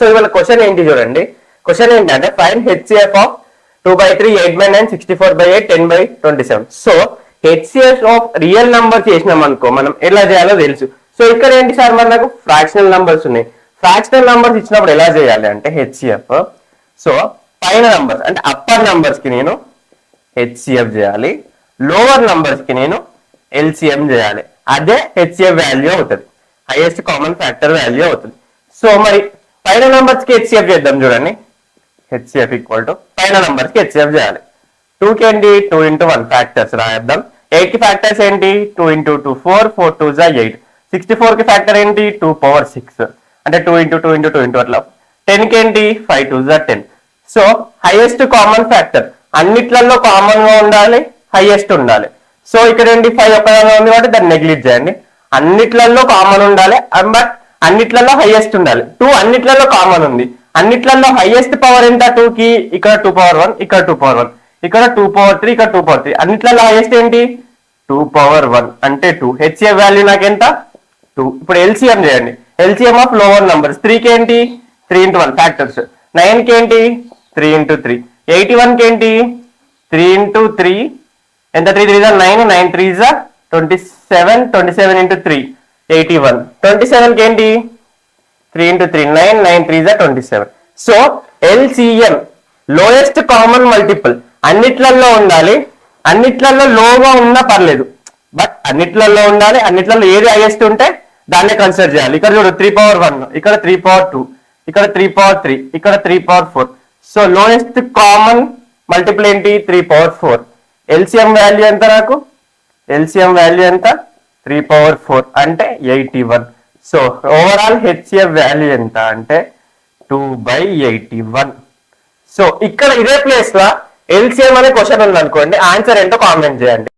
So ఇవాళ question ఏంటి చూడండి. క్వశ్చన్ ఏంటంటే find HCF of 2/3, 8/9, 64/8, 10/27. So HCF of real number చేసినాం అనుకో మనం ఎలా చేయాలో తెలుసు. సో ఇక్కడ ఏంటి సార్ మనకు ఫ్రాక్షనల్ నంబర్స్ ఉన్నాయి. ఫ్రాక్షనల్ నంబర్స్ ఇచ్చినప్పుడు ఎలా చేయాలి అంటే హెచ్సిఎఫ్. సో పైన నంబర్స్ అంటే అప్పర్ నంబర్స్ కి నేను హెచ్సిఎఫ్ చేయాలి, లోవర్ నంబర్స్ కి నేను ఎల్సిఎం చేయాలి. అదే హెచ్సిఎఫ్ వాల్యూ అవుతుంది, హైయెస్ట్ కామన్ ఫ్యాక్టర్ వాల్యూ అవుతుంది. సో మరి పైన నంబర్స్ కి హెచ్సిఎఫ్ చేద్దాం చూడండి. హెచ్సిఎఫ్ ఈక్వల్ టు పైన నంబర్స్ కి హెచ్సిఎఫ్ చేయాలి. 2 కి ఏంటి 2 × 1 ఫ్యాక్టర్స్ రాద్దాం. 8 కి ఫ్యాక్టర్స్ ఏంటి 2 × 2 4, 4 2 8. 64 కి ఫ్యాక్టర్ ఏంటి 2⁶, అంటే 2 × 2 × 2 అట్లా. 10 కి ఏంటి 5 2 10. సో హైయెస్ట్ కామన్ ఫ్యాక్టర్ అన్నిట్లలో కామన్ గా ఉండాలి, హైయెస్ట్ ఉండాలి. సో ఇక్కడ ఏంటి 5 ఒక్కదాగా ఉంది కాబట్టి దాన్ని నెగ్లెక్ట్ చేయండి. అన్నిట్లలో కామన్ ఉండాలి, బట్ అన్నిట్లలో హైయెస్ట్ ఉండాలి. 2 అన్నిట్లలో కామన్ ఉంది, అన్నిట్లలో హైయెస్ట్ పవర్ ఎంత 2 కి, ఇక్కడ 2⁴1, ఇక్కడ 2⁴1, ఇక్కడ 2⁴3, ఇక్కడ 2⁴3. అన్నిట్లలో హైయెస్ట్ ఏంటి 2⁴1 అంటే 2. హెచ్సిఎఫ్ వాల్యూ నాకు ఎంత 2. ఇప్పుడు ఎల్సిఎం చేయండి. ఎల్సిఎం ఆఫ్ లోవర్ నంబర్స్ 3 కి ఏంటి 3 × 1 ఫ్యాక్టర్స్. 9 కి ఏంటి 3 × 3. 81 కి ఏంటి 3 × 3 ఎంత 3 3 9, 9 3 27, 27 × 3 81. 27 కి ఏంటి 3 × 3 9, 9 3 27. So LCM lowest common multiple అన్నిట్లలో ఉండాలి, అన్నిట్లలో లోగా ఉన్నా పర్లేదు, బట్ అన్నిట్లలో ఉండాలి. అన్నిట్లలో ఏది హైయెస్ట్ ఉంటే దాన్నే కన్సిడర్ చేయాలి. ఇక్కడ చూడు 3⁴1, ఇక్కడ 3⁴2, ఇక్కడ 3⁴3, ఇక్కడ 3⁴4. సో లోయెస్ట్ కామన్ మల్టిపుల్ ఏంటి 3⁴4. ఎల్సిఎం వాల్యూ ఎంత నాకు, ఎల్సిఎం వాల్యూ ఎంత 3⁴4 అంటే 81. సో ఓవరాల్ హెచ్సిఎఫ్ వాల్యూ ఎంత అంటే 2/81. సో ఇక్కడ ఇదే ప్లేస్ లో ఎల్సిఎం అనే క్వశ్చన్ ఉంది అనుకోండి, ఆన్సర్ ఏంటో కామెంట్ చేయండి.